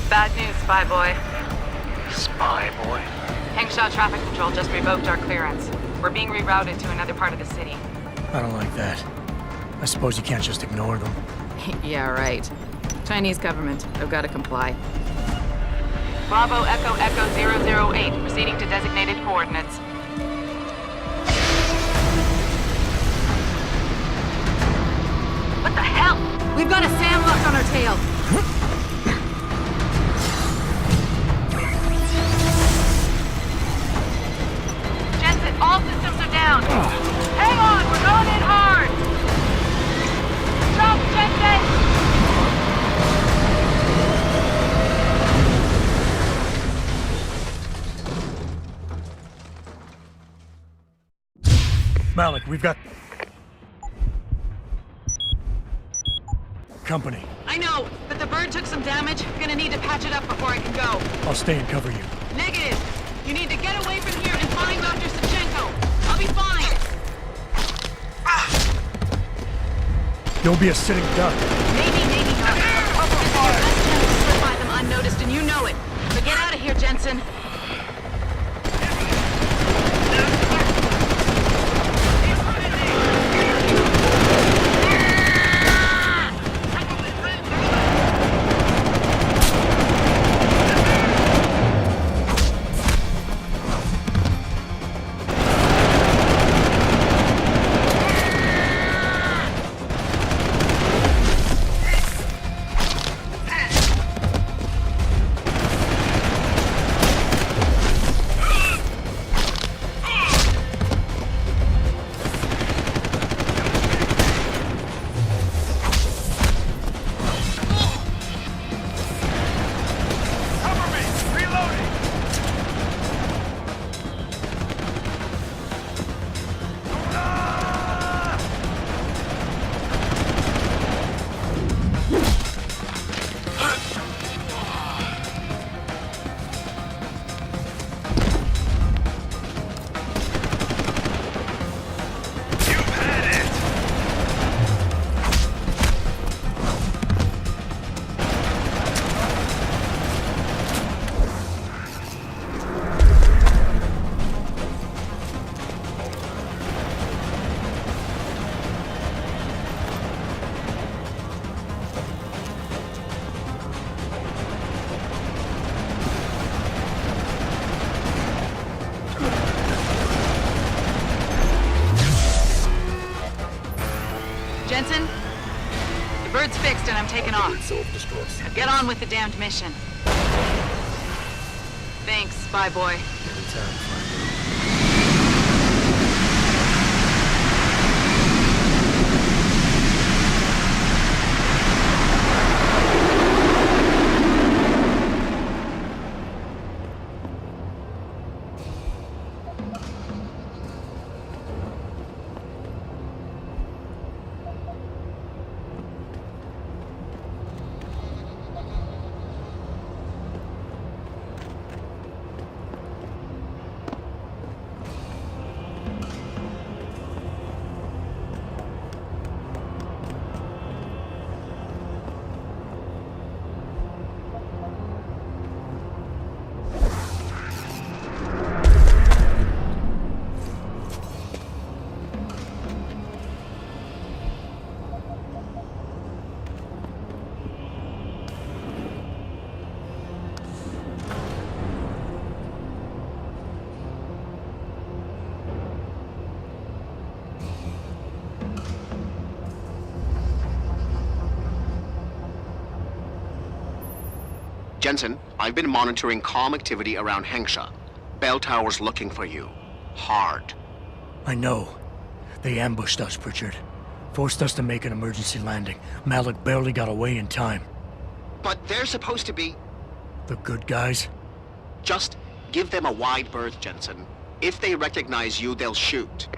Bad news, Spy Boy. Spy Boy? Hengsha Traffic Control just revoked our clearance. We're being rerouted to another part of the city. I don't like that. I suppose you can't just ignore them. Yeah, right. Chinese government. I've got to comply. Bravo Echo Echo 008, proceeding to designated coordinates. What the hell? We've got a sandbox on our tail. Jensen, all systems are down. Hang on, we're going in hard. Jump, Jensen! Malik, we've got... company. I know, but the bird took some damage. Gonna need to patch it up before I can go. I'll stay and cover you. Negative! You need to get away from here and find Dr. Savchenko. I'll be fine! Don't be a sitting duck. Maybe not. This is your best chance to slip by them unnoticed, and you know it. So get out of here, Jensen. Jensen? The bird's fixed and I'm taking off. Now get on with the damned mission. Thanks, Spy Boy. Jensen, I've been monitoring comm activity around Hengsha. Bell Tower's looking for you. Hard. I know. They ambushed us, Pritchard. Forced us to make an emergency landing. Malik barely got away in time. But they're supposed to be... The good guys? Just give them a wide berth, Jensen. If they recognize you, they'll shoot.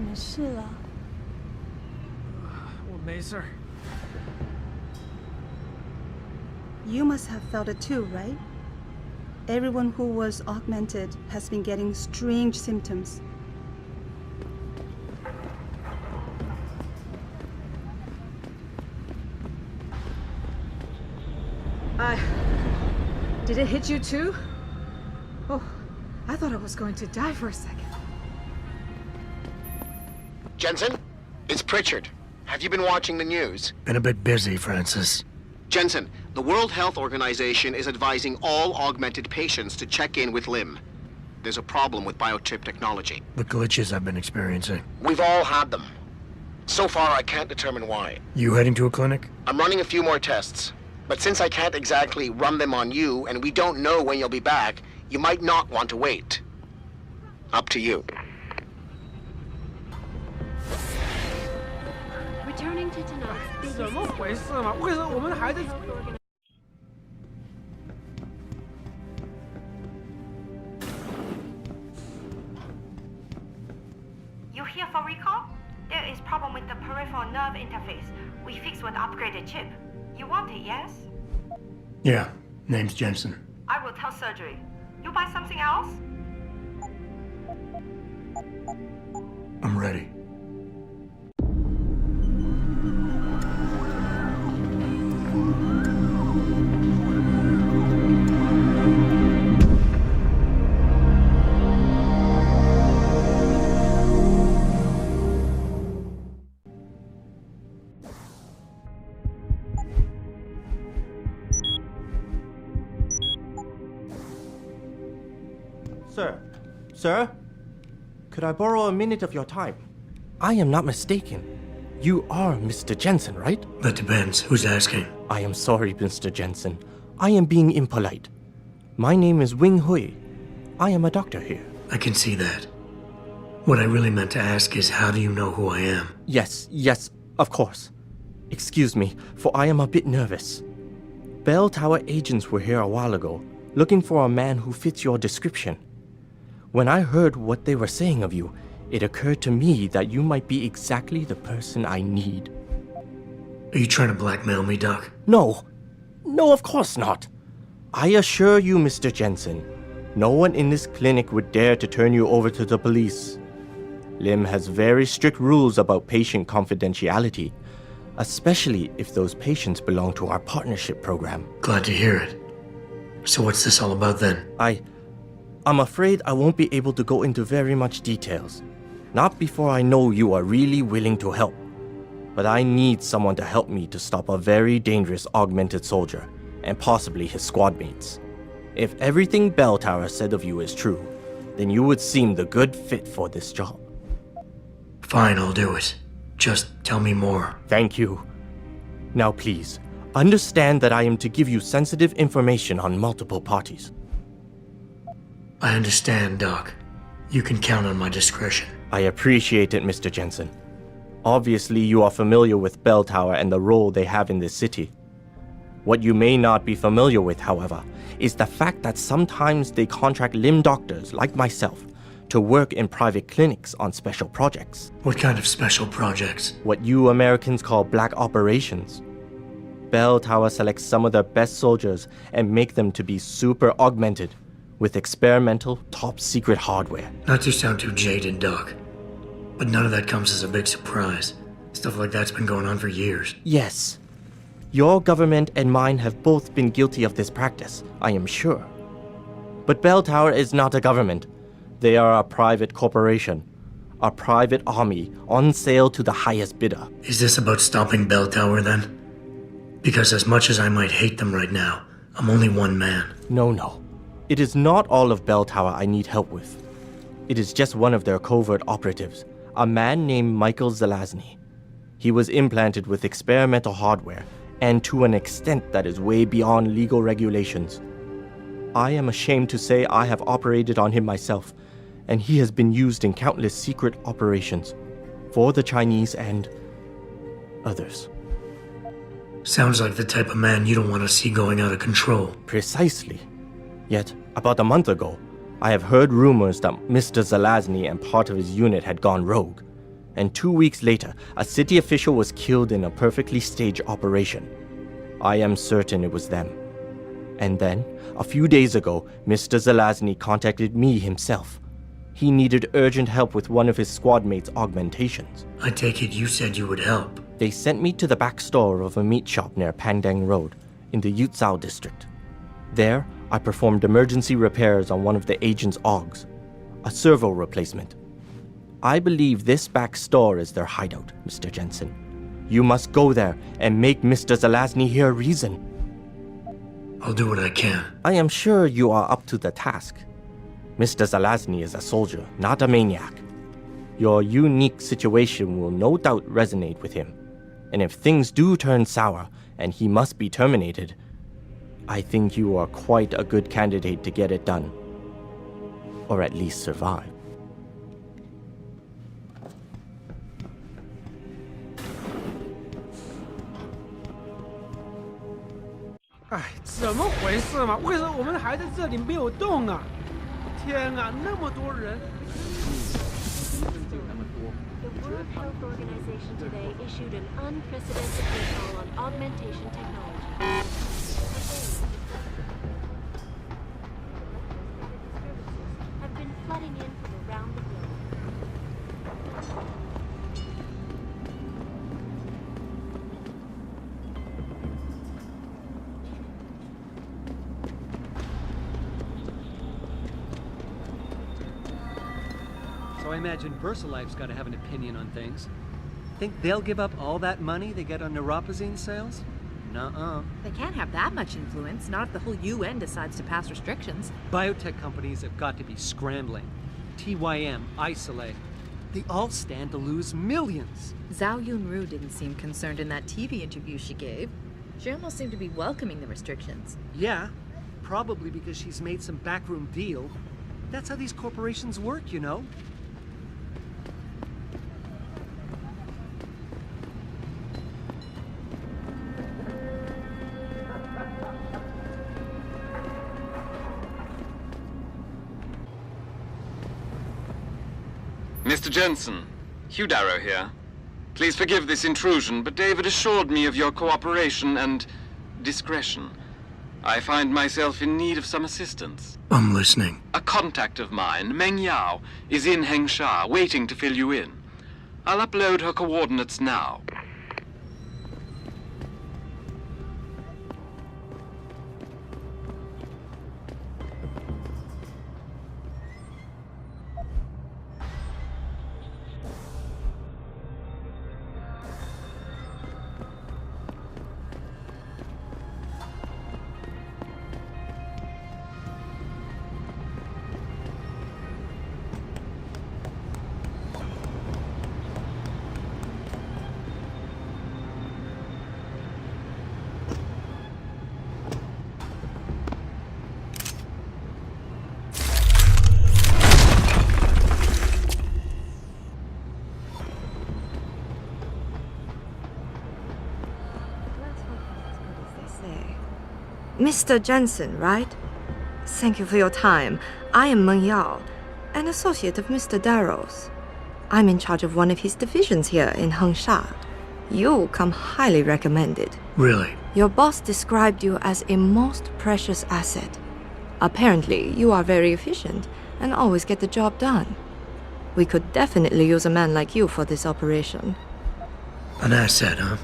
么事了？我没事儿。 You must have felt it too, right? Everyone who was augmented has been getting strange symptoms. Did it hit you too? Oh, I thought I was going to die for a second. Jensen? It's Pritchard. Have you been watching the news? Been a bit busy, Francis. Jensen, the World Health Organization is advising all augmented patients to check in with Lim. There's a problem with biochip technology. The glitches I've been experiencing. We've all had them. So far, I can't determine why. You heading to a clinic? I'm running a few more tests. But since I can't exactly run them on you, and we don't know when you'll be back, you might not want to wait. Up to you. Returning to tonight's 怎么回事嘛？为什么我们还在？ You here for recall? There is problem with the peripheral nerve interface. We fixed with upgraded chip. You want it, yes? Yeah, name's Jensen. I will tell surgery. You buy something else? I'm ready. Sir? Could I borrow a minute of your time? I am not mistaken. You are Mr. Jensen, right? That depends. Who's asking? I am sorry, Mr. Jensen. I am being impolite. My name is Wing Hui. I am a doctor here. I can see that. What I really meant to ask is, how do you know who I am? Yes, of course. Excuse me, for I am a bit nervous. Bell Tower agents were here a while ago, looking for a man who fits your description. When I heard what they were saying of you, it occurred to me that you might be exactly the person I need. Are you trying to blackmail me, Doc? No, of course not. I assure you, Mr. Jensen, no one in this clinic would dare to turn you over to the police. Lim has very strict rules about patient confidentiality, especially if those patients belong to our partnership program. Glad to hear it. So what's this all about then? I'm afraid I won't be able to go into very much details. Not before I know you are really willing to help. But I need someone to help me to stop a very dangerous augmented soldier, and possibly his squad mates. If everything Bell Tower said of you is true, then you would seem the good fit for this job. Fine, I'll do it. Just tell me more. Thank you. Now please, understand that I am to give you sensitive information on multiple parties. I understand, Doc. You can count on my discretion. I appreciate it, Mr. Jensen. Obviously, you are familiar with Bell Tower and the role they have in this city. What you may not be familiar with, however, is the fact that sometimes they contract limb doctors like myself to work in private clinics on special projects. What kind of special projects? What you Americans call black operations. Bell Tower selects some of their best soldiers and make them to be super augmented with experimental, top-secret hardware. Not to sound too jaded, Doc, but none of that comes as a big surprise. Stuff like that's been going on for years. Yes. Your government and mine have both been guilty of this practice, I am sure. But Bell Tower is not a government. They are a private corporation. A private army on sale to the highest bidder. Is this about stopping Bell Tower, then? Because as much as I might hate them right now, I'm only one man. No. It is not all of Bell Tower I need help with. It is just one of their covert operatives, a man named Michael Zelazny. He was implanted with experimental hardware, and to an extent that is way beyond legal regulations. I am ashamed to say I have operated on him myself, and he has been used in countless secret operations for the Chinese and others. Sounds like the type of man you don't want to see going out of control. Precisely. Yet, about a month ago, I have heard rumors that Mr. Zelazny and part of his unit had gone rogue. and 2 weeks later, a city official was killed in a perfectly staged operation. I am certain it was them. And then, a few days ago, Mr. Zelazny contacted me himself. He needed urgent help with one of his squad mates' augmentations. I take it you said you would help. They sent me to the back store of a meat shop near Pandang Road, in the Yutzao district. There, I performed emergency repairs on one of the agent's augs, a servo replacement. I believe this back store is their hideout, Mr. Jensen. You must go there and make Mr. Zelazny hear reason. I'll do what I can. I am sure you are up to the task. Mr. Zelazny is a soldier, not a maniac. Your unique situation will no doubt resonate with him. And if things do turn sour and he must be terminated, I think you are quite a good candidate to get it done. Or at least survive. 哎，怎么回事嘛？为什么我们还在这里没有动啊？天啊，那么多人！ The World Health Organization today issued an unprecedented recall on augmentation technology. Have been flooding in from around the globe. So I imagine VersaLife's got to have an opinion on things. Think they'll give up all that money they get on neuropozyne sales? Nuh-uh. They can't have that much influence, not if the whole UN decides to pass restrictions. Biotech companies have got to be scrambling. TYM, Isolate. They all stand to lose millions. Zhao Yunru didn't seem concerned in that TV interview she gave. She almost seemed to be welcoming the restrictions. Yeah, probably because she's made some backroom deal. That's how these corporations work, you know? Mr. Jensen, Hugh Darrow here. Please forgive this intrusion, but David assured me of your cooperation and discretion. I find myself in need of some assistance. I'm listening. A contact of mine, Meng Yao, is in Hengsha, waiting to fill you in. I'll upload her coordinates now. Mr. Jensen, right? Thank you for your time. I am Meng Yao, an associate of Mr. Darrow's. I'm in charge of one of his divisions here in Hengsha. You come highly recommended. Really? Your boss described you as a most precious asset. Apparently, you are very efficient and always get the job done. We could definitely use a man like you for this operation. An asset, huh?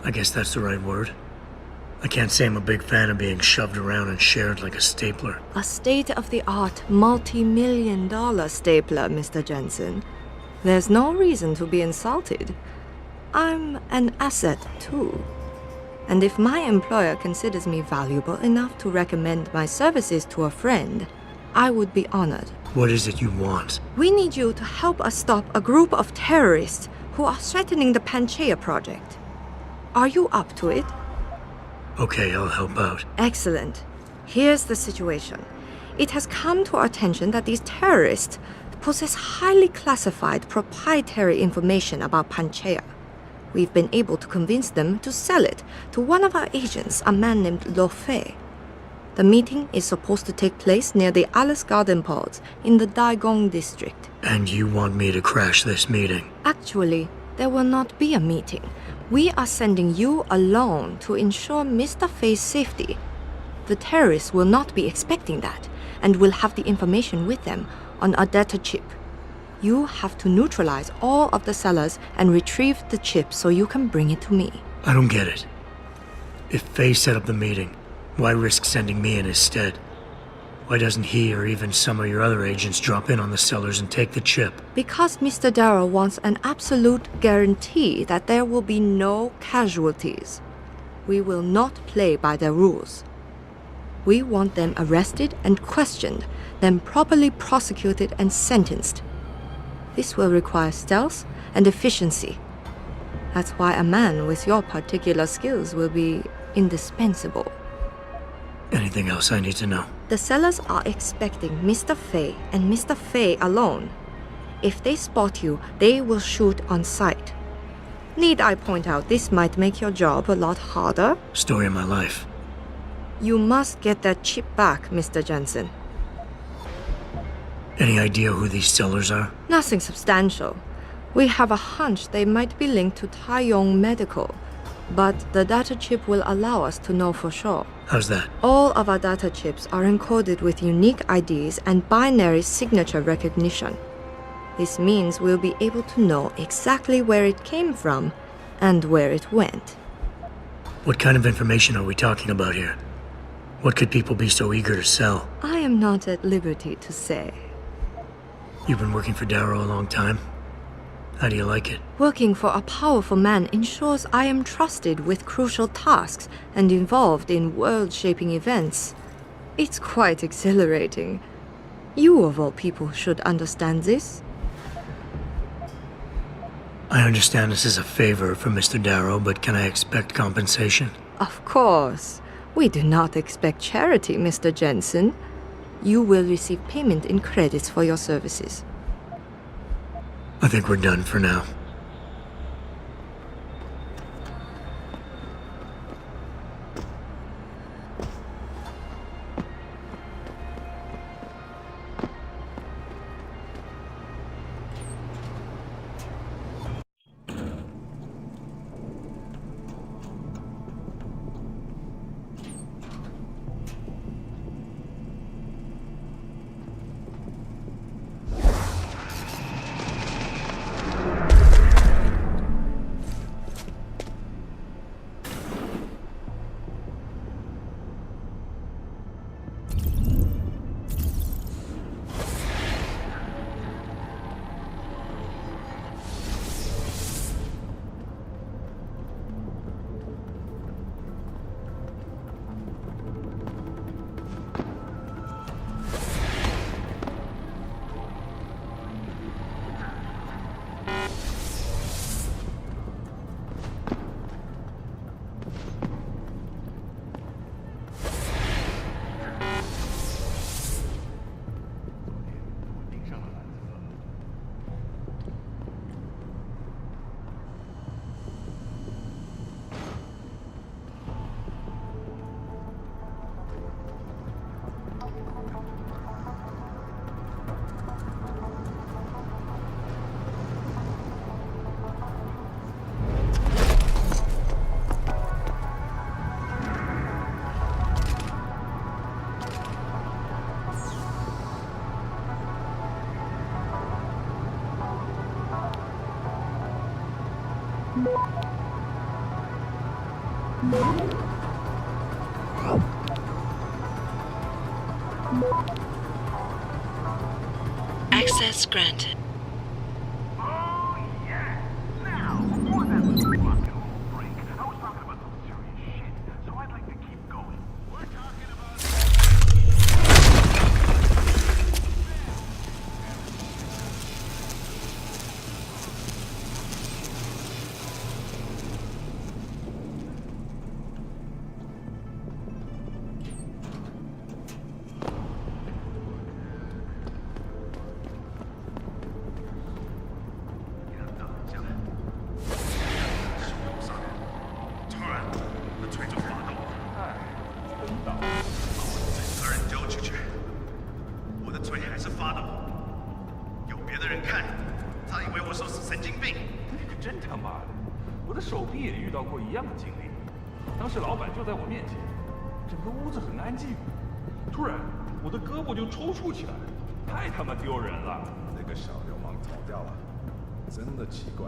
I guess that's the right word. I can't say I'm a big fan of being shoved around and shared like a stapler. A state-of-the-art, multi-million-dollar stapler, Mr. Jensen. There's no reason to be insulted. I'm an asset, too. And if my employer considers me valuable enough to recommend my services to a friend, I would be honored. What is it you want? We need you to help us stop a group of terrorists who are threatening the Panchaea project. Are you up to it? Okay, I'll help out. Excellent. Here's the situation. It has come to our attention that these terrorists possess highly classified proprietary information about Panchaea. We've been able to convince them to sell it to one of our agents, a man named Lo Fei. The meeting is supposed to take place near the Alice Garden pods in the Daigong district. And you want me to crash this meeting? Actually, there will not be a meeting. We are sending you alone to ensure Mr. Fei's safety. The terrorists will not be expecting that, and will have the information with them on a data chip. You have to neutralize all of the sellers and retrieve the chip so you can bring it to me. I don't get it. If Fei set up the meeting, why risk sending me in his stead? Why doesn't he or even some of your other agents drop in on the sellers and take the chip? Because Mr. Darrow wants an absolute guarantee that there will be no casualties. We will not play by their rules. We want them arrested and questioned, then properly prosecuted and sentenced. This will require stealth and efficiency. That's why a man with your particular skills will be indispensable. Anything else I need to know? The sellers are expecting Mr. Fei and Mr. Fei alone. If they spot you, they will shoot on sight. Need I point out this might make your job a lot harder? Story of my life. You must get that chip back, Mr. Jensen. Any idea who these sellers are? Nothing substantial. We have a hunch they might be linked to Taiyong Medical, but the data chip will allow us to know for sure. How's that? All of our data chips are encoded with unique IDs and binary signature recognition. This means we'll be able to know exactly where it came from and where it went. What kind of information are we talking about here? What could people be so eager to sell? I am not at liberty to say. You've been working for Darrow a long time. How do you like it? Working for a powerful man ensures I am trusted with crucial tasks and involved in world-shaping events. It's quite exhilarating. You of all people should understand this. I understand this is a favor for Mr. Darrow, but can I expect compensation? Of course. We do not expect charity, Mr. Jensen. You will receive payment in credits for your services. I think we're done for now. Access granted. 水还是发抖。有别的人看，他以为我说是神经病。真他妈的！我的手臂也遇到过一样的经历。当时老板就在我面前，整个屋子很安静，突然我的胳膊就抽搐起来，太他妈丢人了。那个小流氓逃掉了，真的奇怪。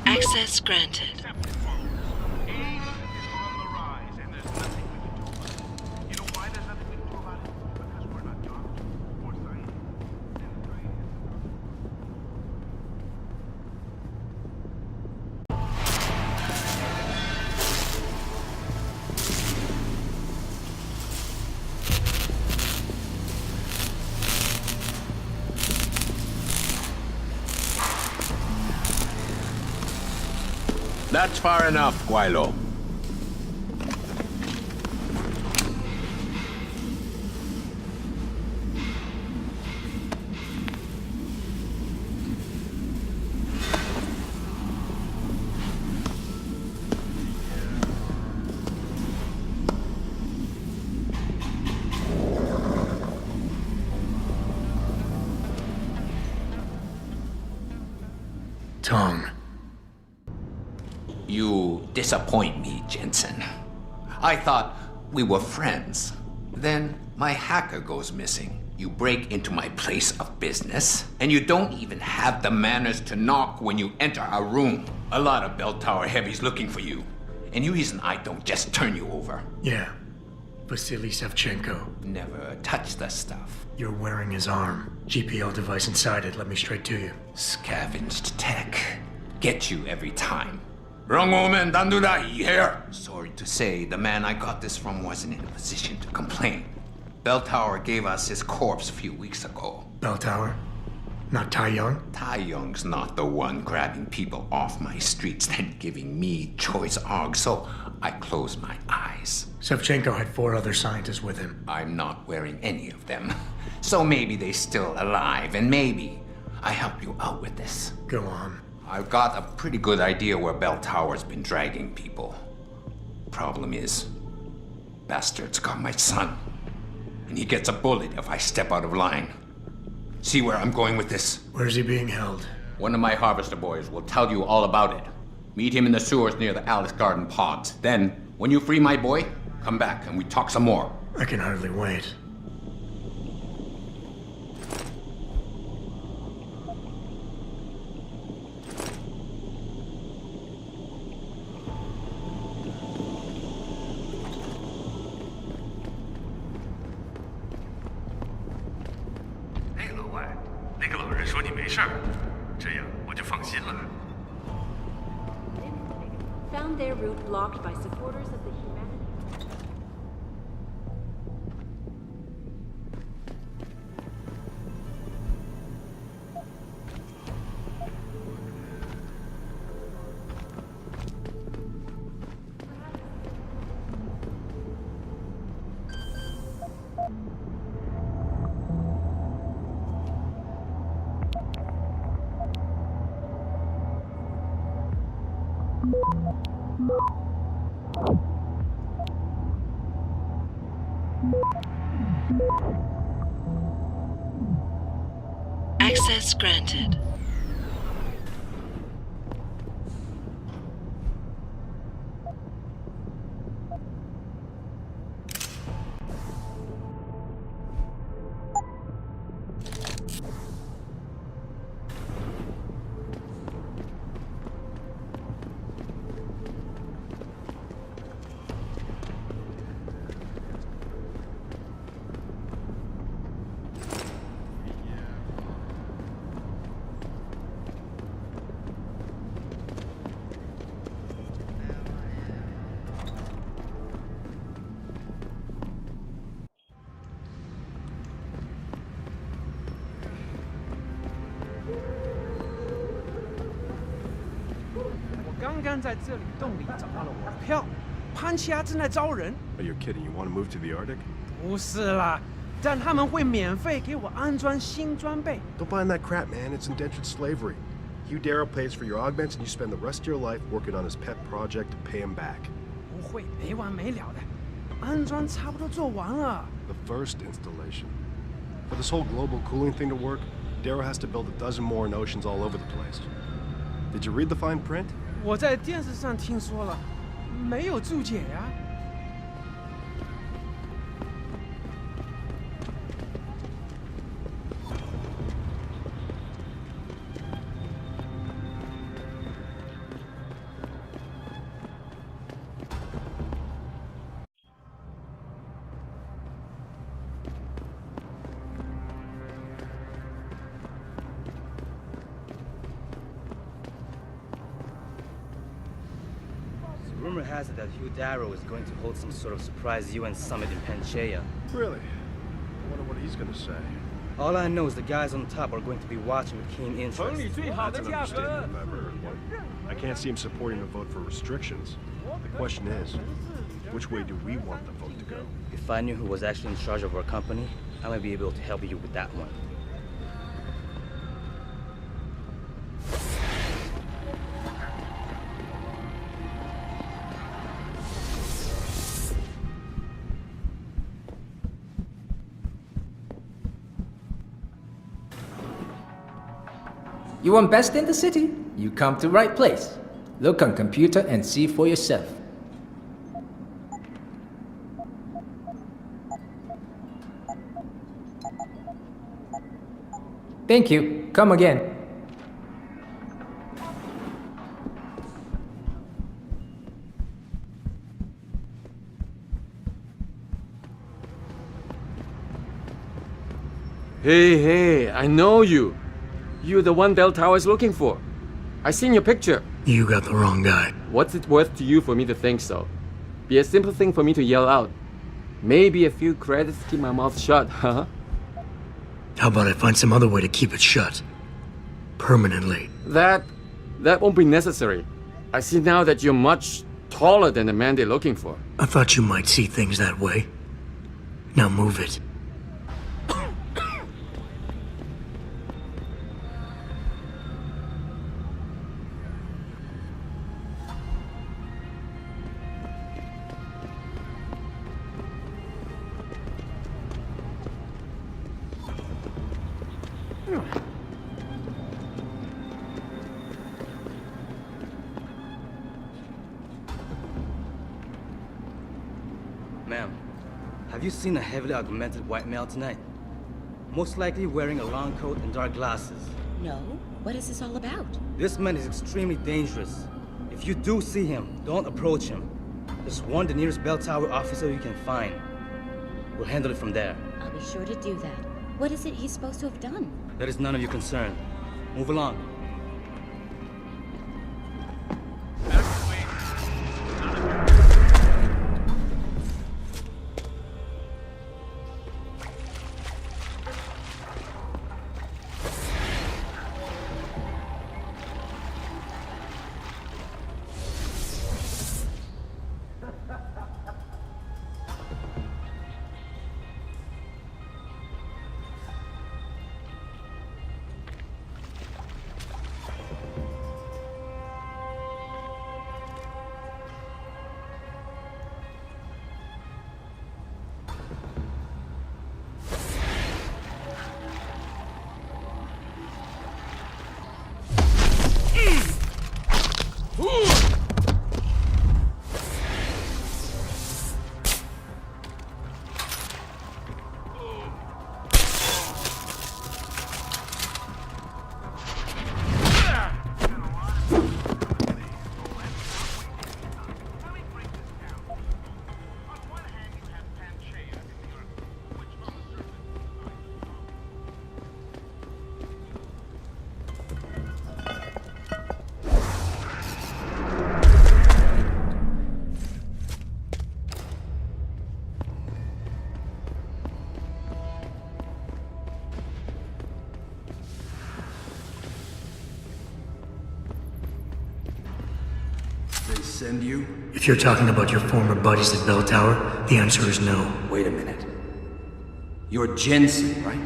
Access granted. That's far enough, Guaylo. tongue. You disappoint me, Jensen. I thought we were friends. Then my hacker goes missing. You break into my place of business, and you don't even have the manners to knock when you enter our room. A lot of bell tower heavies looking for you. Any reason I don't just turn you over? Yeah. Vasily Savchenko. Never touch the stuff. You're wearing his arm. GPL device inside it. Let me straight to you. Scavenged tech. Get you every time. Wrong woman, don't do that here. Sorry to say, the man I got this from wasn't in a position to complain. Bell Tower gave us his corpse a few weeks ago. Bell Tower? Not Tai Young? Tai Young's not the one grabbing people off my streets then giving me choice arg, so I close my eyes. Savchenko had 4 other scientists with him. I'm not wearing any of them. So maybe they're still alive, and maybe I help you out with this. Go on. I've got a pretty good idea where Bell Tower's been dragging people. Problem is, bastard's got my son. And he gets a bullet if I step out of line. See where I'm going with this? Where's he being held? One of my harvester boys will tell you all about it. Meet him in the sewers near the Alice Garden pods. Then, when you free my boy, come back and we talk some more. I can hardly wait. Found their route blocked by supporters of the humanity. Access granted. Are you kidding? You want to move to the Arctic? 不是啦，但他们会免费给我安装新装备。 Don't buy that crap, man. It's indentured slavery. Hugh Darrow pays for your augments, and you spend the rest of your life working on his pet project to pay him back. 不会没完没了的，安装差不多做完了。 The first installation. For this whole global cooling thing to work, Darrow has to build a dozen more in oceans all over the place. Did you read the fine print? 我在电视上听说了，没有注解呀。 Rumor has it that Hugh Darrow is going to hold some sort of surprise UN summit in Panchaea. Really? I wonder what he's going to say. All I know is the guys on top are going to be watching with keen interest. That's an understatement if I've ever heard one. I can't see him supporting a vote for restrictions. The question is, which way do we want the vote to go? If I knew who was actually in charge of our company, I might be able to help you with that one. You want best in the city? You come to right place. Look on computer and see for yourself. Thank you. Come again. Hey, I know you. You're the one Bell Tower is looking for. I seen your picture. You got the wrong guy. What's it worth to you for me to think so? Be a simple thing for me to yell out. Maybe a few credits to keep my mouth shut, huh? How about I find some other way to keep it shut? Permanently. That won't be necessary. I see now that you're much taller than the man they're looking for. I thought you might see things that way. Now move it. Ma'am, have you seen a heavily augmented white male tonight? Most likely wearing a long coat and dark glasses. No. What is this all about? This man is extremely dangerous. If you do see him, don't approach him. Just warn the nearest bell tower officer you can find. We'll handle it from there. I'll be sure to do that. What is it he's supposed to have done? That is none of your concern. Move along. Send you? If you're talking about your former buddies at Bell Tower, the answer is no. Wait a minute. You're Jensen, right?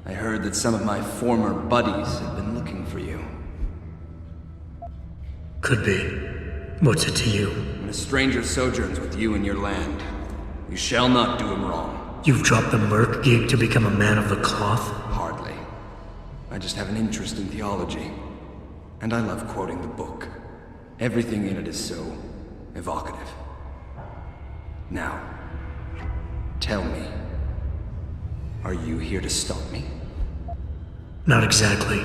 I heard that some of my former buddies have been looking for you. Could be. What's it to you? When a stranger sojourns with you in your land, you shall not do him wrong. You've dropped the merc gig to become a man of the cloth? Hardly. I just have an interest in theology. And I love quoting the book. Everything in it is so evocative. Now, tell me, are you here to stop me? Not exactly.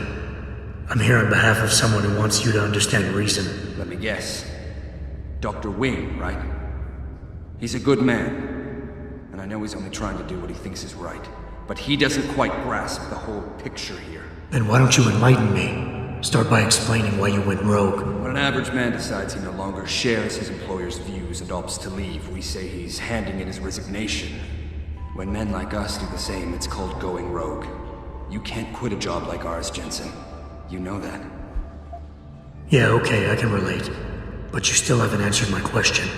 I'm here on behalf of someone who wants you to understand reason. Let me guess. Dr. Wing, right? He's a good man, and I know he's only trying to do what he thinks is right. But he doesn't quite grasp the whole picture here. Then why don't you enlighten me? Start by explaining why you went rogue. When an average man decides he no longer shares his employer's views and opts to leave, we say he's handing in his resignation. When men like us do the same, it's called going rogue. You can't quit a job like ours, Jensen. You know that. Yeah, okay, I can relate. But you still haven't answered my question.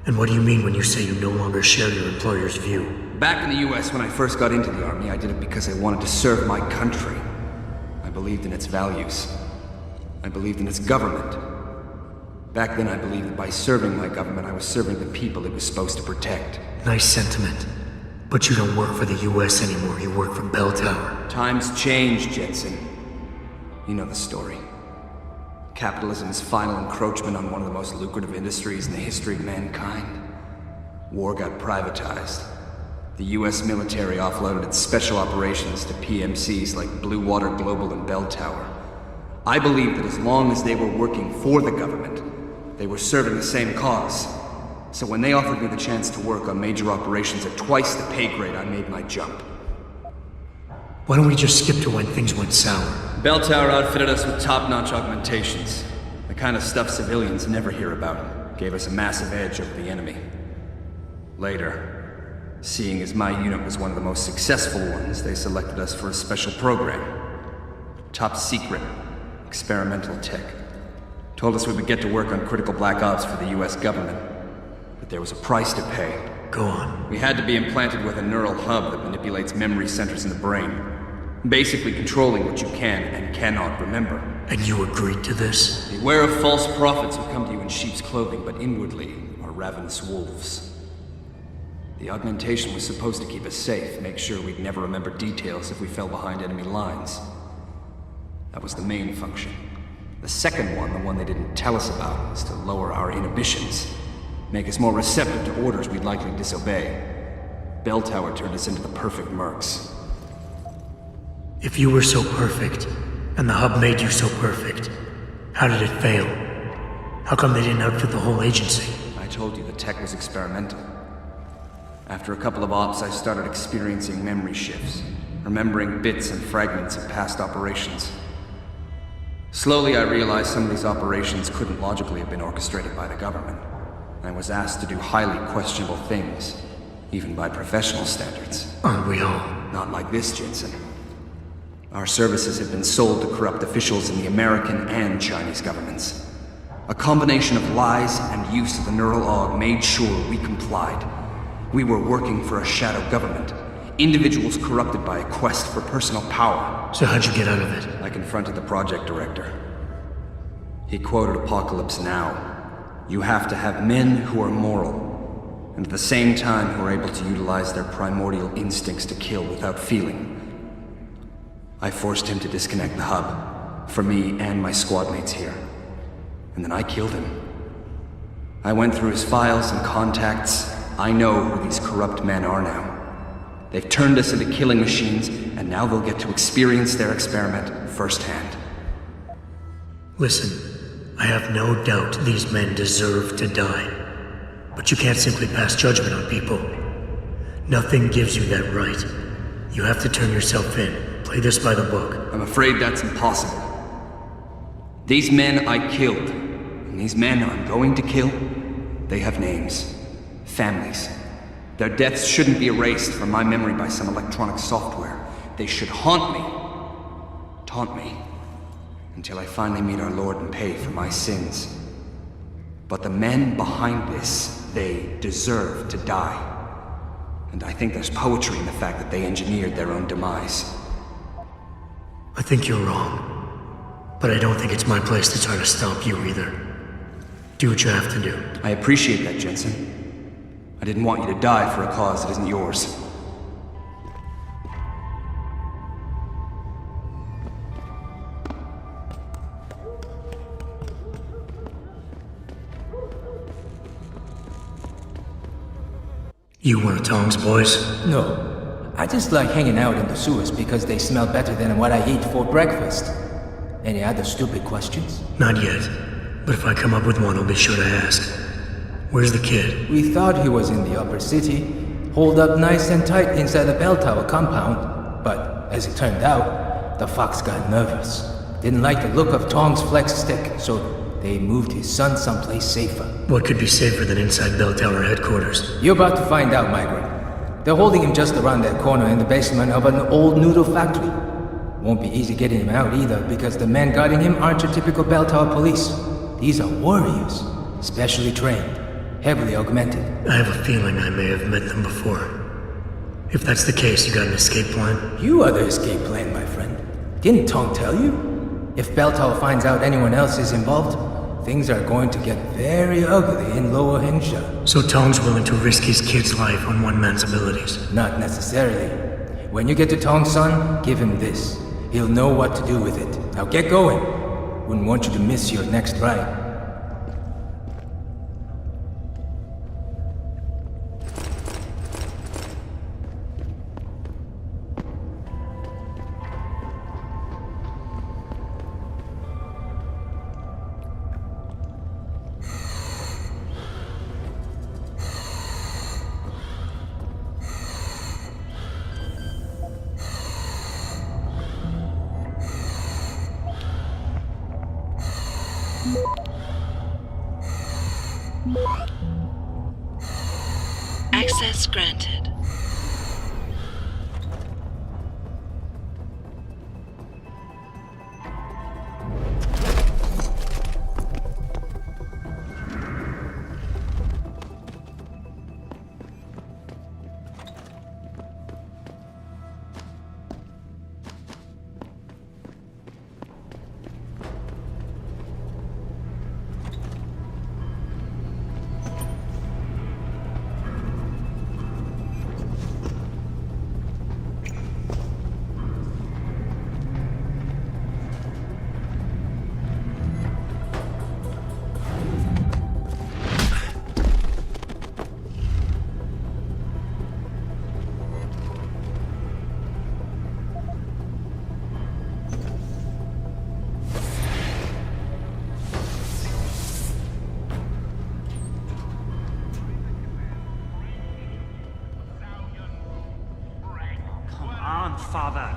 And what do you mean when you say you no longer share your employer's view? Back in the US, when I first got into the army, I did it because I wanted to serve my country. I believed in its values. I believed in its government. Back then I believed that by serving my government, I was serving the people it was supposed to protect. Nice sentiment. But you don't work for the US anymore, you work for Bell Tower. Times change, Jensen. You know the story. Capitalism's final encroachment on one of the most lucrative industries in the history of mankind. War got privatized. The US military offloaded its special operations to PMCs like Blue Water Global and Bell Tower. I believe that as long as they were working for the government, they were serving the same cause. So when they offered me the chance to work on major operations at twice the pay grade, I made my jump. Why don't we just skip to when things went sour? Bell Tower outfitted us with top-notch augmentations. The kind of stuff civilians never hear about. Gave us a massive edge over the enemy. Later, seeing as my unit was one of the most successful ones, they selected us for a special program. Top secret, experimental tech. Told us we would get to work on critical black ops for the US government. But there was a price to pay. Go on. We had to be implanted with a neural hub that manipulates memory centers in the brain. Basically controlling what you can and cannot remember. And you agreed to this? Beware of false prophets who come to you in sheep's clothing, but inwardly are ravenous wolves. The augmentation was supposed to keep us safe, make sure we'd never remember details if we fell behind enemy lines. That was the main function. The second one, the one they didn't tell us about, was to lower our inhibitions. Make us more receptive to orders we'd likely disobey. Bell Tower turned us into the perfect mercs. If you were so perfect, and the hub made you so perfect, how did it fail? How come they didn't outfit the whole agency? I told you the tech was experimental. After a couple of ops, I started experiencing memory shifts, remembering bits and fragments of past operations. Slowly I realized some of these operations couldn't logically have been orchestrated by the government. I was asked to do highly questionable things, even by professional standards. Aren't we all? Not like this, Jensen. Our services have been sold to corrupt officials in the American and Chinese governments. A combination of lies and use of the neural aug made sure we complied. We were working for a shadow government. Individuals corrupted by a quest for personal power. So how'd you get out of it? I confronted the project director. He quoted Apocalypse Now. You have to have men who are moral, and at the same time who are able to utilize their primordial instincts to kill without feeling. I forced him to disconnect the hub, for me and my squad mates here. And then I killed him. I went through his files and contacts. I know who these corrupt men are now. They've turned us into killing machines, and now they'll get to experience their experiment firsthand. Listen, I have no doubt these men deserve to die. But you can't simply pass judgment on people. Nothing gives you that right. You have to turn yourself in. Play this by the book. I'm afraid that's impossible. These men I killed, and these men I'm going to kill, they have names, families. Their deaths shouldn't be erased from my memory by some electronic software. They should haunt me, taunt me, until I finally meet our Lord and pay for my sins. But the men behind this, they deserve to die. And I think there's poetry in the fact that they engineered their own demise. I think you're wrong. But I don't think it's my place to try to stop you either. Do what you have to do. I appreciate that, Jensen. I didn't want you to die for a cause that isn't yours. You one of Tom's boys? No. I just like hanging out in the sewers because they smell better than what I eat for breakfast. Any other stupid questions? Not yet. But if I come up with one, I'll be sure to ask. Where's the kid? We thought he was in the upper city, holed up nice and tight inside the bell tower compound. But as it turned out, the fox got nervous. Didn't like the look of Tong's flex stick, so they moved his son someplace safer. What could be safer than inside bell tower headquarters? You're about to find out, Migrant. They're holding him just around that corner in the basement of an old noodle factory. Won't be easy getting him out either, because the men guarding him aren't your typical bell tower police. These are warriors, specially trained, heavily augmented. I have a feeling I may have met them before. If that's the case, you got an escape plan? You are the escape plan, my friend. Didn't Tong tell you? If Bell Tower finds out anyone else is involved, things are going to get very ugly in Lower Hengsha. So Tong's willing to risk his kid's life on one man's abilities? Not necessarily. When you get to Tong's son, give him this. He'll know what to do with it. Now get going. Wouldn't want you to miss your next ride. Access granted. Father,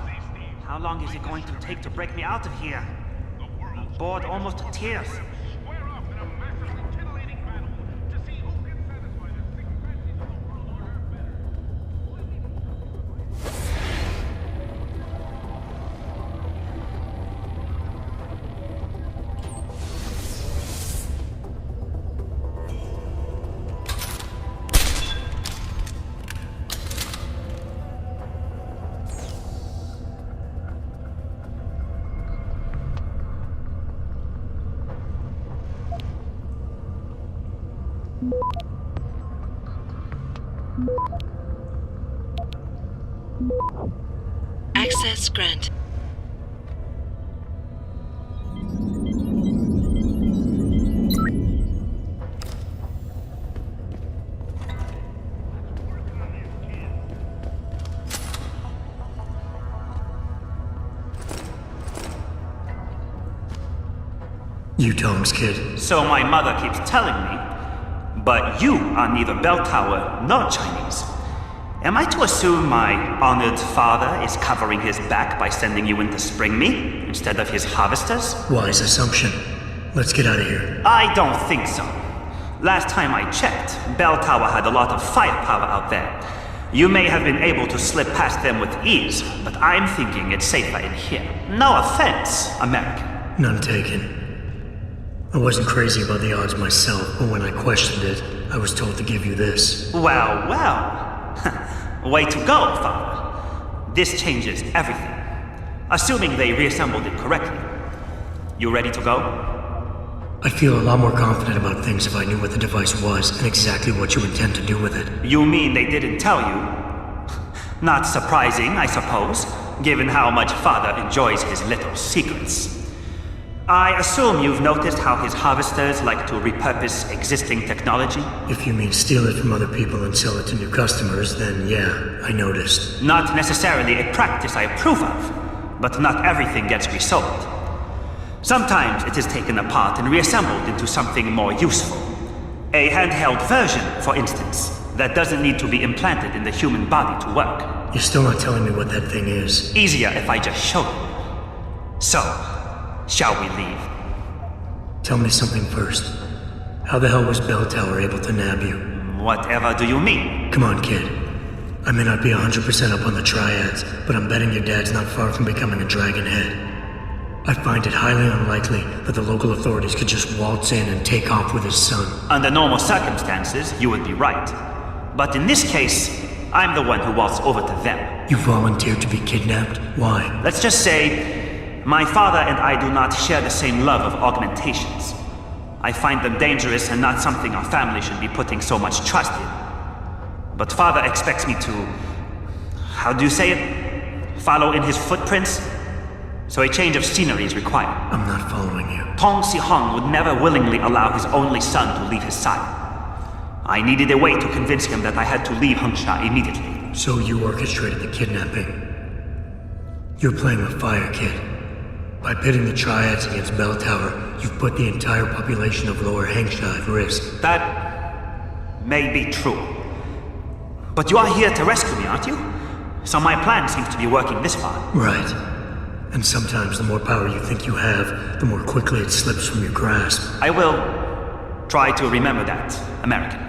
how long is it going to take to break me out of here? I'm bored almost to tears. Access granted. You Tom's kid. So my mother keeps telling me, but you are neither bell tower nor Chinese. Am I to assume my honored father is covering his back by sending you in to spring me instead of his harvesters? Wise assumption. Let's get out of here. I don't think so. Last time I checked, Bell Tower had a lot of firepower out there. You may have been able to slip past them with ease, but I'm thinking it's safer in here. No offense, American. None taken. I wasn't crazy about the odds myself, but when I questioned it, I was told to give you this. Well, well. Way to go, Father. This changes everything. Assuming they reassembled it correctly. You ready to go? I'd feel a lot more confident about things if I knew what the device was and exactly what you intend to do with it. You mean they didn't tell you? Not surprising, I suppose, given how much Father enjoys his little secrets. I assume you've noticed how his harvesters like to repurpose existing technology? If you mean steal it from other people and sell it to new customers, then yeah, I noticed. Not necessarily a practice I approve of, but not everything gets resold. Sometimes it is taken apart and reassembled into something more useful. A handheld version, for instance, that doesn't need to be implanted in the human body to work. You're still not telling me what that thing is. Easier if I just show you. So, shall we leave? Tell me something first. How the hell was Bell Tower able to nab you? Whatever do you mean? Come on, kid. I may not be 100% up on the triads, but I'm betting your dad's not far from becoming a dragon head. I find it highly unlikely that the local authorities could just waltz in and take off with his son. Under normal circumstances, you would be right. But in this case, I'm the one who waltzed over to them. You volunteered to be kidnapped? Why? Let's just say, my father and I do not share the same love of augmentations. I find them dangerous and not something our family should be putting so much trust in. But father expects me to... how do you say it? Follow in his footprints? So a change of scenery is required. I'm not following you. Tong Si-hung would never willingly allow his only son to leave his side. I needed a way to convince him that I had to leave Hengsha immediately. So you orchestrated the kidnapping. You're playing with fire, kid. By pitting the Triads against Bell Tower, you've put the entire population of Lower Hengsha at risk. That may be true. But you are here to rescue me, aren't you? So my plan seems to be working this far. Right. And sometimes the more power you think you have, the more quickly it slips from your grasp. I will try to remember that, American.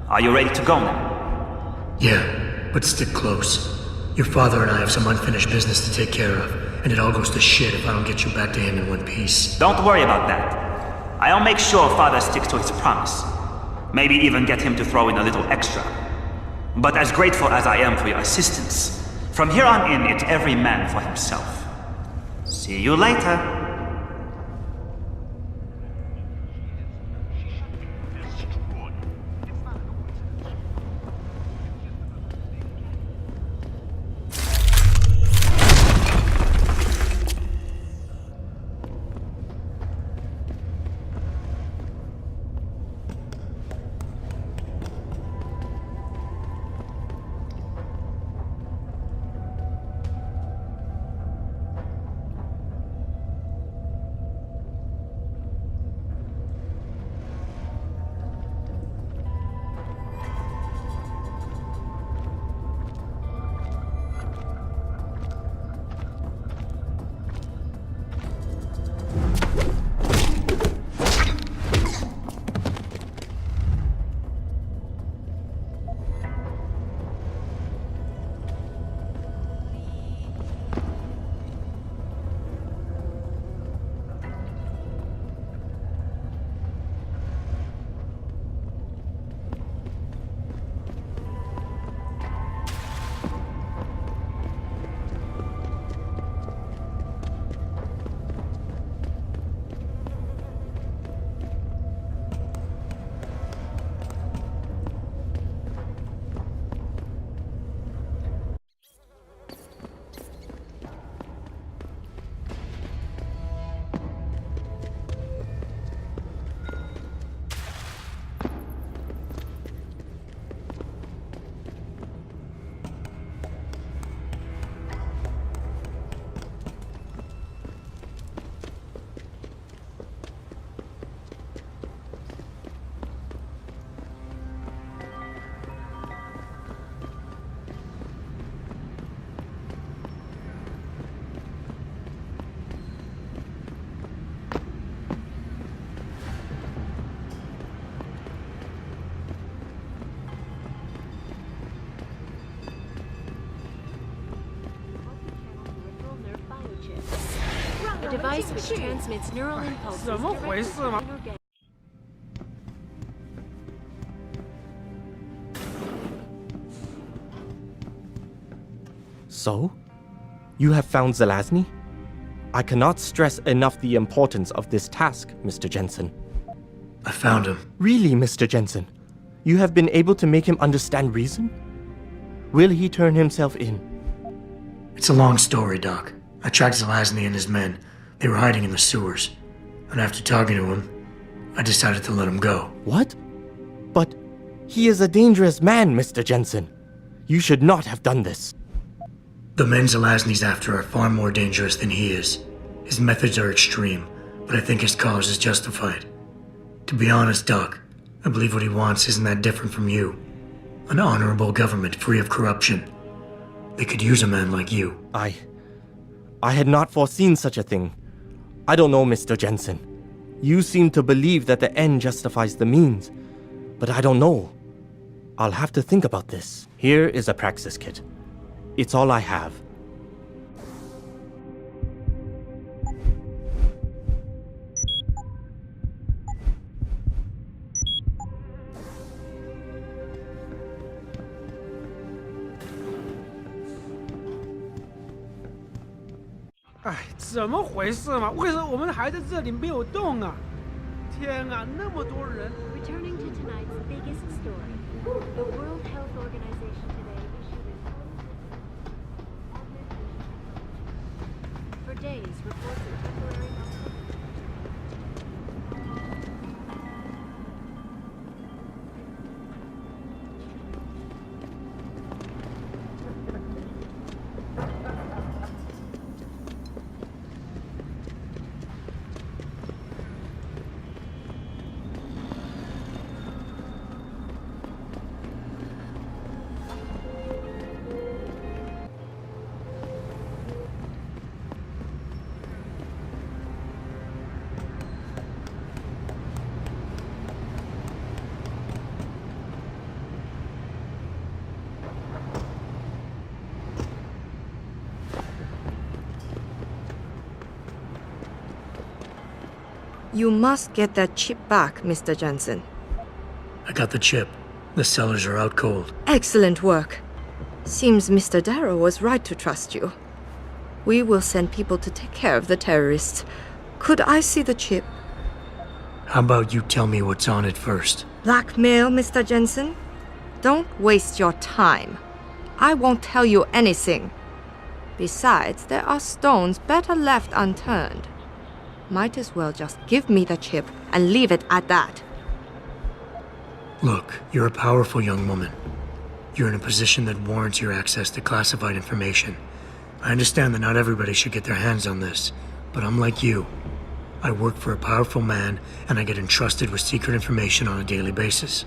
Are you ready to go now? Yeah, but stick close. Your father and I have some unfinished business to take care of, and it all goes to shit if I don't get you back to him in one piece. Don't worry about that. I'll make sure father sticks to his promise. Maybe even get him to throw in a little extra. But as grateful as I am for your assistance, from here on in, it's every man for himself. See you later. A device which transmits neural impulses. 怎么回事嘛？ So? You have found Zelazny? I cannot stress enough the importance of this task, Mr. Jensen. I found him. Really, Mr. Jensen? You have been able to make him understand reason? Will he turn himself in? It's a long story, Doc. I tracked Zelazny and his men. They were hiding in the sewers. And after talking to him, I decided to let him go. What? But he is a dangerous man, Mr. Jensen. You should not have done this. The men Zelazny's after are far more dangerous than he is. His methods are extreme, but I think his cause is justified. To be honest, Doc, I believe what he wants isn't that different from you. An honorable government free of corruption. They could use a man like you. I had not foreseen such a thing. I don't know, Mr. Jensen. You seem to believe that the end justifies the means, but I don't know. I'll have to think about this. Here is a praxis kit. It's all I have.哎，怎么回事嘛？为什么我们还在这里没有动啊？天啊，那么多人！ Returning to tonight's biggest story, the World Health Organization today issued an For days, reports of temporary You must get that chip back, Mr. Jensen. I got the chip. The sellers are out cold. Excellent work. Seems Mr. Darrow was right to trust you. We will send people to take care of the terrorists. Could I see the chip? How about you tell me what's on it first? Blackmail, Mr. Jensen? Don't waste your time. I won't tell you anything. Besides, there are stones better left unturned. Might as well just give me the chip and leave it at that. Look, you're a powerful young woman. You're in a position that warrants your access to classified information. I understand that not everybody should get their hands on this, but I'm like you. I work for a powerful man, and I get entrusted with secret information on a daily basis.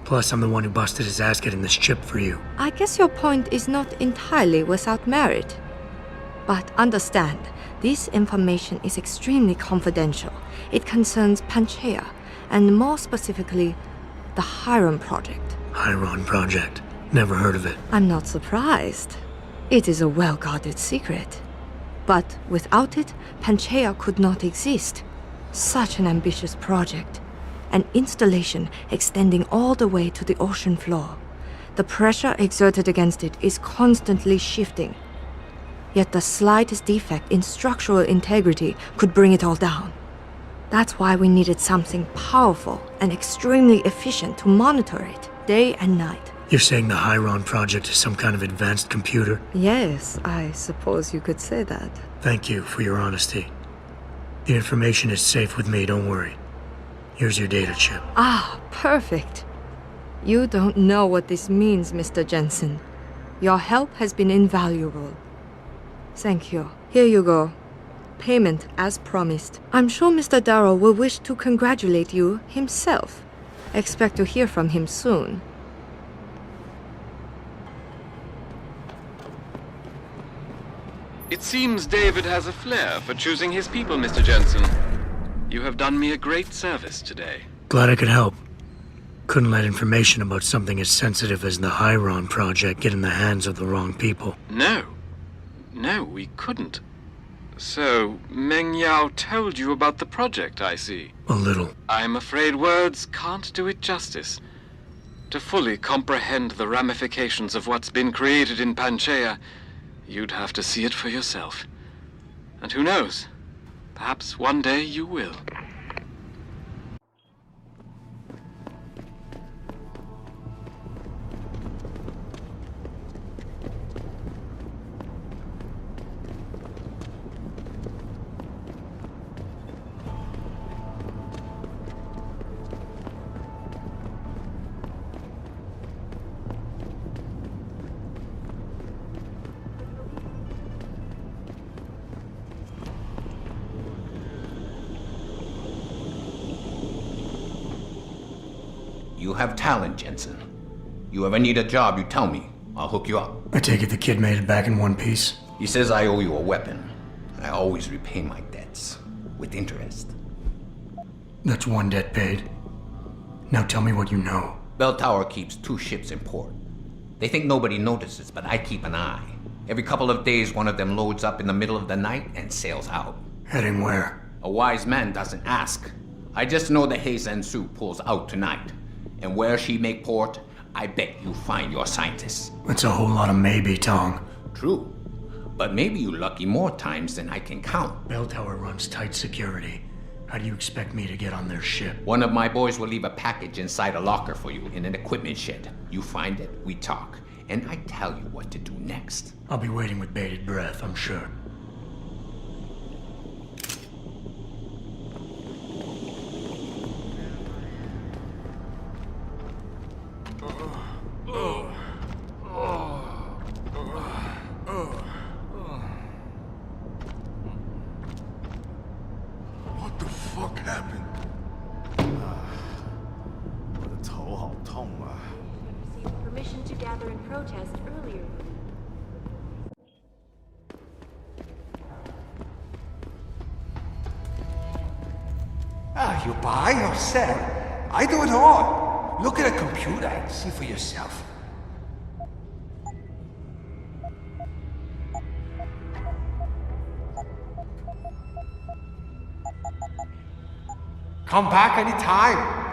Plus, I'm the one who busted his ass getting this chip for you. I guess your point is not entirely without merit. But understand, this information is extremely confidential. It concerns Panchaea, and more specifically, the Hiron Project. Hiron Project? Never heard of it. I'm not surprised. It is a well-guarded secret. But without it, Panchaea could not exist. Such an ambitious project. An installation extending all the way to the ocean floor. The pressure exerted against it is constantly shifting. Yet the slightest defect in structural integrity could bring it all down. That's why we needed something powerful and extremely efficient to monitor it, day and night. You're saying the Hiron Project is some kind of advanced computer? Yes, I suppose you could say that. Thank you for your honesty. The information is safe with me, don't worry. Here's your data chip. Ah, perfect. You don't know what this means, Mr. Jensen. Your help has been invaluable. Thank you. Here you go. Payment as promised. I'm sure Mr. Darrow will wish to congratulate you himself. Expect to hear from him soon. It seems David has a flair for choosing his people, Mr. Jensen. You have done me a great service today. Glad I could help. Couldn't let information about something as sensitive as the Hiron Project get in the hands of the wrong people. No, we couldn't. So, Meng Yao told you about the project, I see. A little. I'm afraid words can't do it justice. To fully comprehend the ramifications of what's been created in Panchaea, you'd have to see it for yourself. And who knows? Perhaps one day you will. You have talent, Jensen. You ever need a job, you tell me. I'll hook you up. I take it the kid made it back in one piece? He says I owe you a weapon. I always repay my debts. With interest. That's one debt paid. Now tell me what you know. Bell Tower keeps 2 ships in port. They think nobody notices, but I keep an eye. Every couple of days, one of them loads up in the middle of the night and sails out. Heading where? A wise man doesn't ask. I just know the Heizen Su pulls out tonight. And where she make port, I bet you find your scientists. That's a whole lot of maybe, Tong. True. But maybe you lucky more times than I can count. Bell Tower runs tight security. How do you expect me to get on their ship? One of my boys will leave a package inside a locker for you in an equipment shed. You find it, we talk, and I tell you what to do next. I'll be waiting with bated breath, I'm sure. You buy or sell? I do it all. Look at a computer and see for yourself. Come back anytime.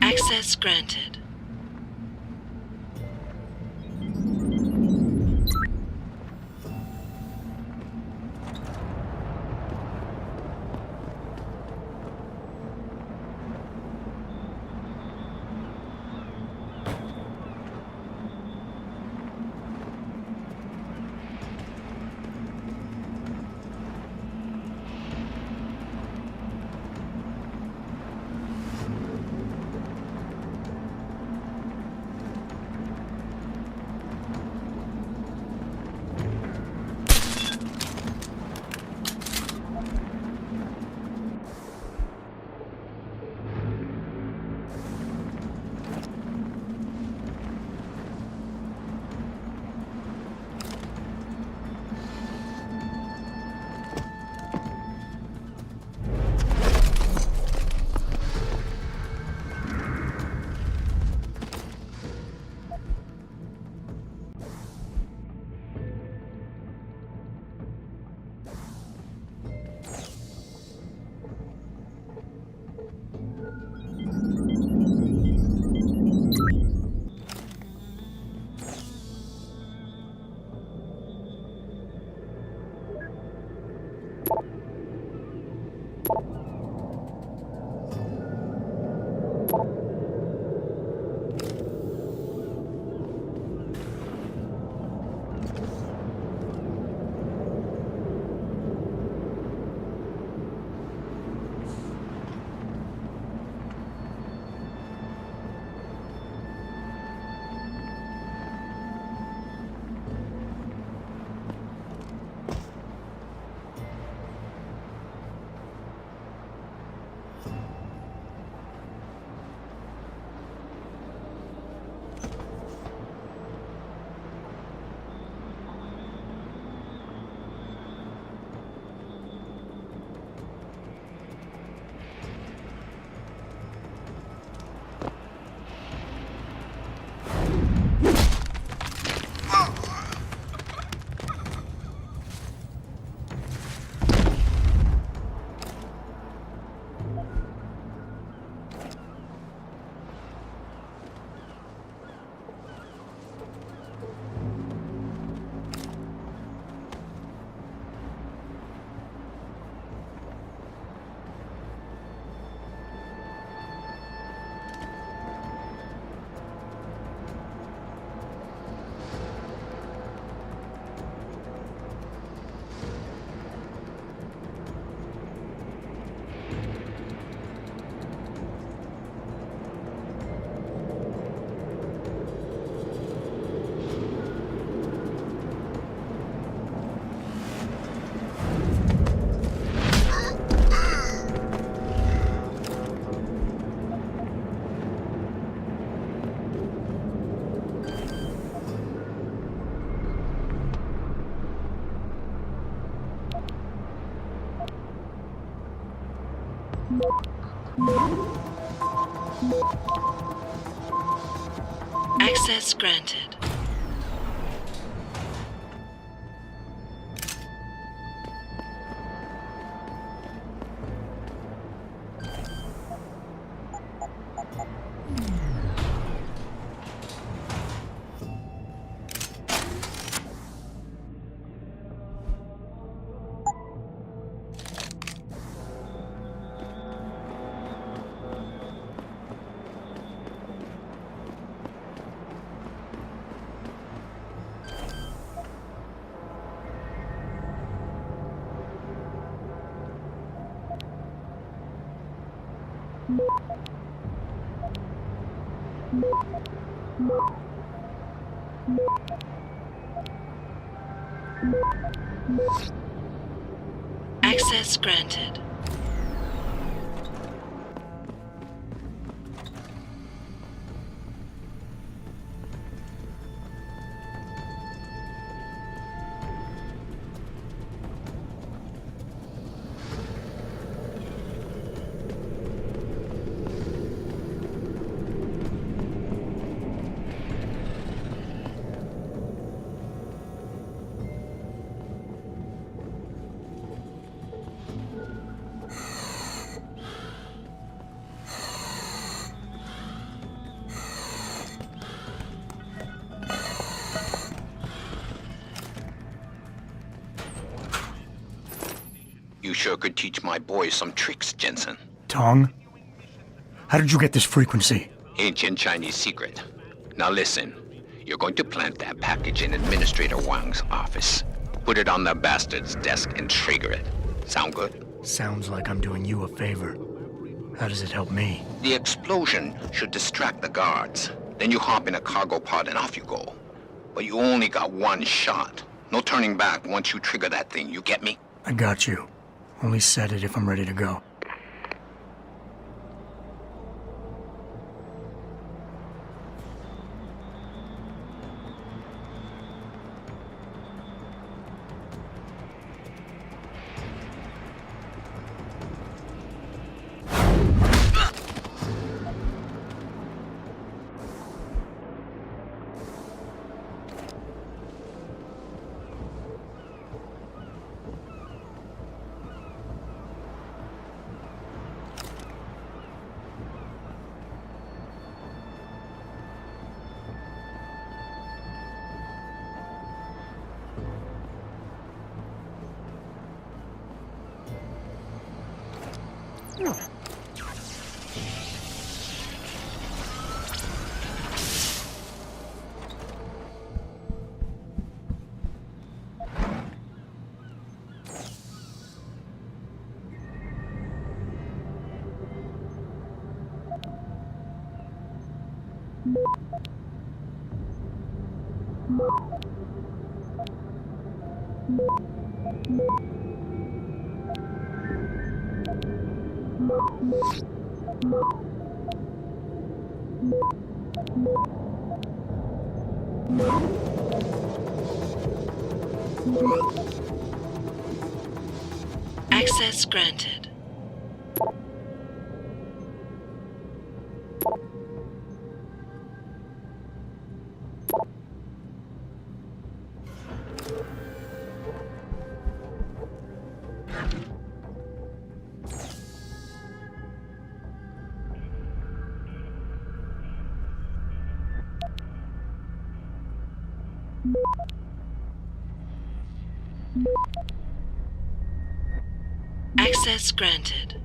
Access granted. Access granted. Access granted. You sure could teach my boys some tricks, Jensen. Tong? How did you get this frequency? Ancient Chinese secret. Now listen. You're going to plant that package in Administrator Wang's office. Put it on the bastard's desk and trigger it. Sound good? Sounds like I'm doing you a favor. How does it help me? The explosion should distract the guards. Then you hop in a cargo pod and off you go. But you only got one shot. No turning back once you trigger that thing, you get me? I got you. Only set it if I'm ready to go. Access granted. Access granted.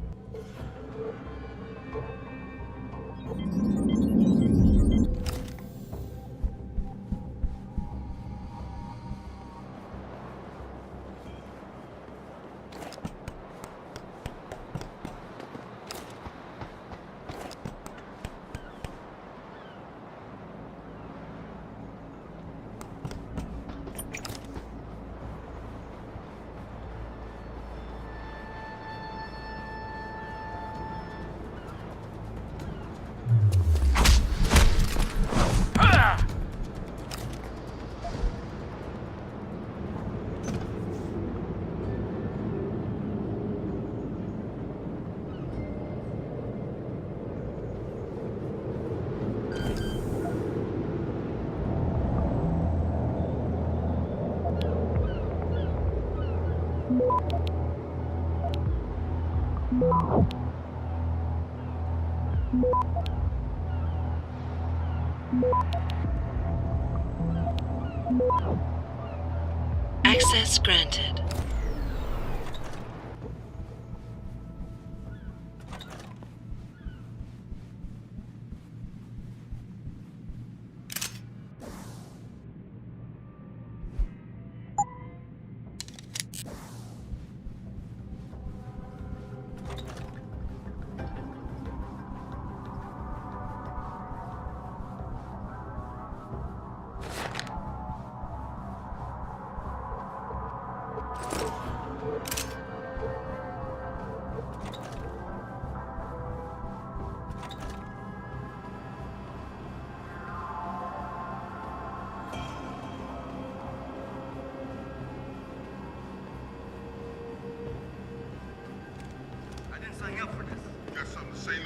Access granted.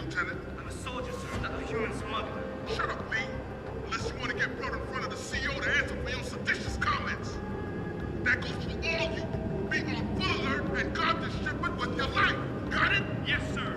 Lieutenant? I'm a soldier, sir, not a human smuggler. Shut up, Lee. Unless you want to get brought in front of the CEO to answer for your seditious comments. That goes for all of you. Be on full alert and guard this shipment with your life. Got it? Yes, sir.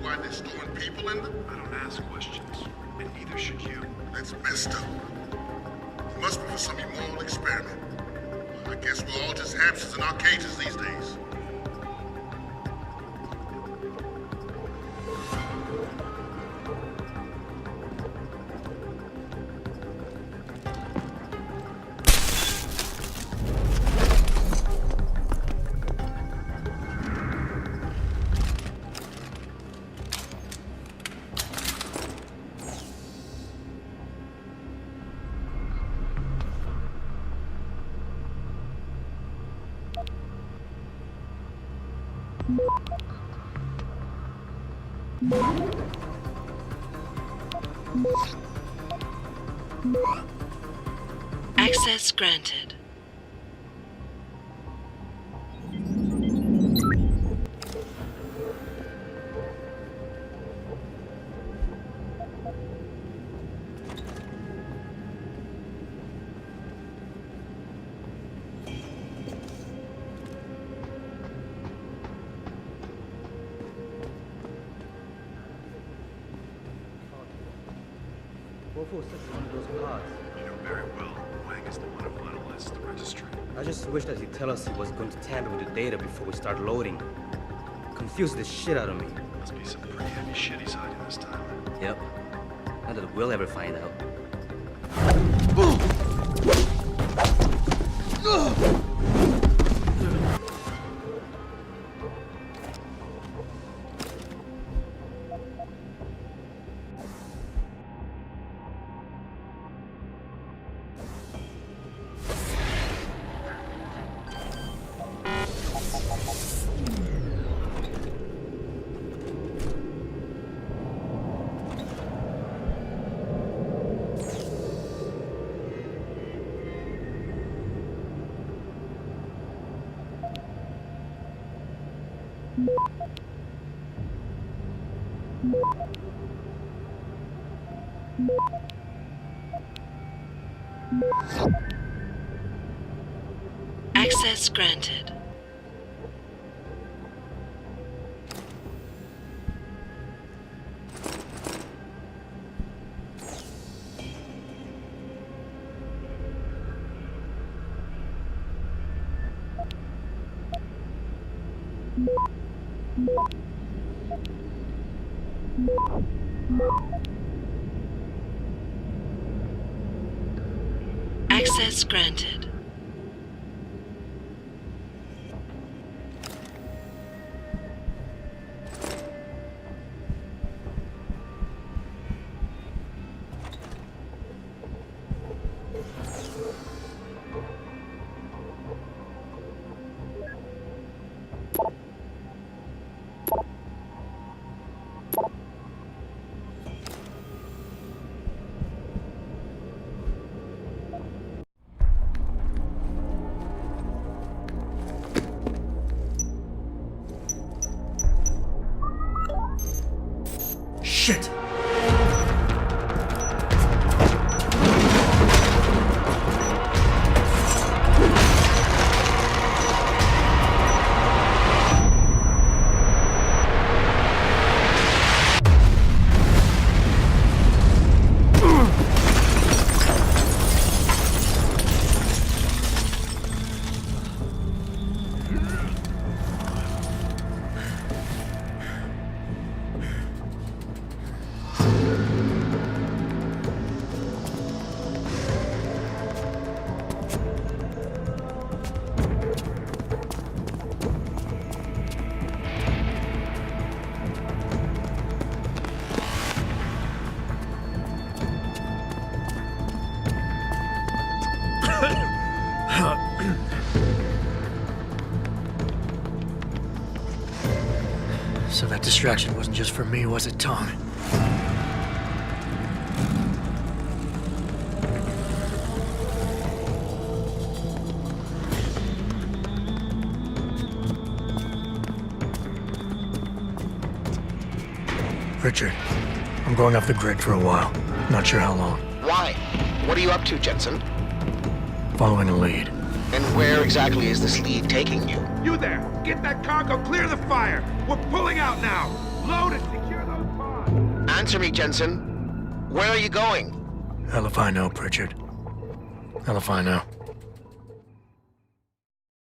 Why they're storing people in them? I don't ask questions, and neither should you. That's messed up. It must be for some immoral experiment. I guess we're all just hamsters in our cages these days. Access granted. One of those pods. You know very well. Wang is the one who finalizes the registry. I just wish that he'd tell us he was going to tamper with the data before we start loading. Confused the shit out of me. Must be some pretty heavy shit he's hiding this time. Yep. Not that we'll ever find out. Access granted. Access granted. Shit! So that distraction wasn't just for me, was it, Tom? Richard, I'm going off the grid for a while. Not sure how long. Why? What are you up to, Jensen? Following a lead. And where exactly is this lead taking you? You there! Get that cargo, clear the fire! We're pulling out now! Load and secure those pods! Answer me, Jensen. Where are you going? Hell if I know, Pritchard. Hell if I know.